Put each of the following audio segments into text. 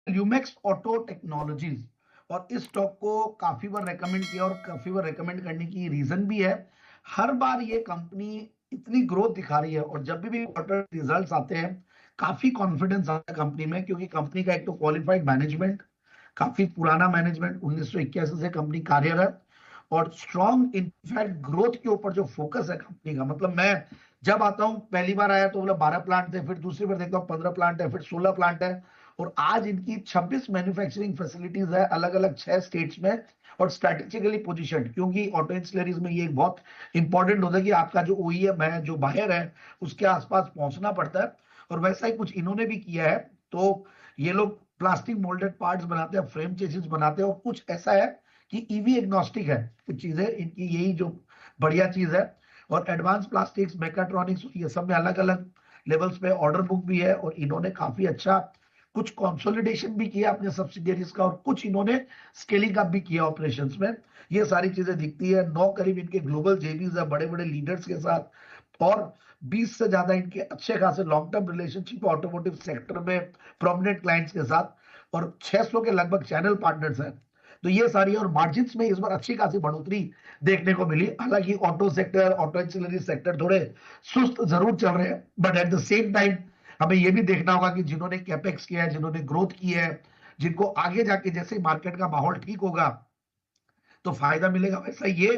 Lumax auto technologies, और इस stock को काफी बार रेकमेंड किया और काफी बार रेकमेंड करने की रीजन भी है, हर बार ये कंपनी इतनी ग्रोथ दिखा रही है और जब भी क्वार्टर रिजल्ट्स आते हैं काफी कॉन्फिडेंस आता है कंपनी में, क्योंकि कंपनी का एक तो क्वालिफाइड मैनेजमेंट, काफी पुराना मैनेजमेंट, 1981 से कंपनी कार्यरत, और स्ट्रॉन्ग इनफैक्ट ग्रोथ के ऊपर जो फोकस है कंपनी का। मतलब मैं जब आता हूं, पहली बार आया तो बोला 12 प्लांट थे, फिर दूसरी बार देखता हूं 15 प्लांट है, फिर 16 प्लांट है, और आज इनकी 26 मैन्युफैक्चरिंग फैसिलिटीज है अलग अलग 6 स्टेट्स में, और स्ट्रेटेजिकली पोजीशन, क्योंकि ऑटो इंसुलरीज में ये बहुत इंपॉर्टेंट होता है कि आपका जो ओईएम है, जो बायर है, उसके आसपास पहुंचना पड़ता है, और वैसा ही कुछ इन्होंने भी किया है। तो ये लोग प्लास्टिक मोल्डेड पार्ट्स बनाते हैं, फ्रेम चेसिस बनाते हैं, और कुछ ऐसा है कि ईवी एग्नोस्टिक है कुछ चीजें इनकी, यही जो बढ़िया चीज है। और एडवांस प्लास्टिक्स, मैकाट्रॉनिक्स, ये सब में अलग अलग लेवल्स पे ऑर्डर बुक भी है, और इन्होंने काफी अच्छा कुछ कंसोलिडेशन भी किया अपने सब्सिडियरीज का, और कुछ इन्होंने स्केलिंग अप भी किया ऑपरेशंस में। ये सारी चीजें दिखती है। 9 करीब इनके ग्लोबल जेबीज है बड़े बड़े लीडर्स के साथ, और 20 से ज्यादा इनके अच्छे खासे long term relationship automotive sector में प्रोमिनेंट क्लाइंट्स के साथ, और 600 के लगभग चैनल पार्टनर्स हैं। तो ये सारी, और मार्जिन्स में इस बार अच्छी खासी बढ़ोतरी देखने को मिली। हालांकि auto sector, auto axillary sector थोड़े सुस्त जरूर चल रहे हैं, but at the same time हमें ये भी देखना होगा कि जिन्होंने कैपेक्स किया है, जिन्होंने ग्रोथ की है, जिनको आगे जाके जैसे मार्केट का माहौल ठीक होगा तो फायदा मिलेगा, वैसा ये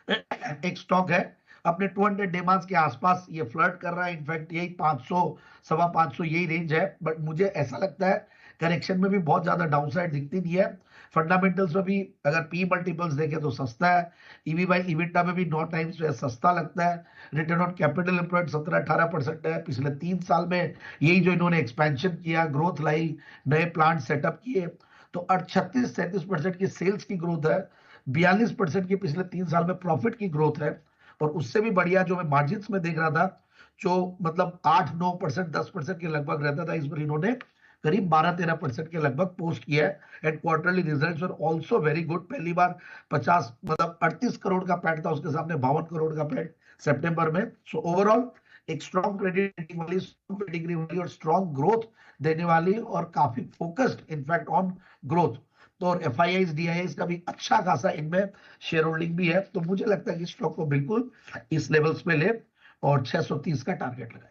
एक स्टॉक है अपने 200 डेमांस के आसपास ये फ्लर्ट कर रहा है। इनफैक्ट यही 500, सवा 500 यही रेंज है, बट मुझे ऐसा लगता है करेक्शन में भी बहुत ज्यादा डाउनसाइड दिखती नहीं है। फंडामेंटल्स में भी अगर पी मल्टीपल्स देखें तो सस्ता है, ईवी बाई इबिटा में भी 9 टाइम्स सस्ता लगता है। रिटर्न ऑन कैपिटल एम्प्लॉयड 17-18% है। पिछले 3 साल में यही जो इन्होंने एक्सपेंशन किया, ग्रोथ लाई, नए प्लांट सेटअप किए, तो 36-37% की सेल्स की ग्रोथ है, 42% की पिछले 3 साल में प्रॉफिट की ग्रोथ है, और उससे भी बढ़िया जो मैं मार्जिन में देख रहा था, जो मतलब 8-9%, 10% के लगभग रहता था, इस बार इन्होंने करीब 12-13% के लगभग पोस्ट किया है। And quarterly results are also very good. पहली बार 50 मतलब 38 करोड़ का पैट था, उसके सामने 52 करोड़ का पैट सितंबर में। सो ओवरऑल एक स्ट्रॉन्ग क्रेडिट वाली, स्ट्रॉन्ग पेडिग्री वाली, और स्ट्रॉन्ग ग्रोथ देने वाली, और काफी फोकस्ड इनफैक्ट ऑन ग्रोथ। तो और एफआईआईज डीआईआईज का भी अच्छा खासा इनमें शेयर होल्डिंग भी है। तो मुझे लगता है कि स्टॉक को बिल्कुल इस लेवल्स पे ले और 630 का टारगेट लगाए।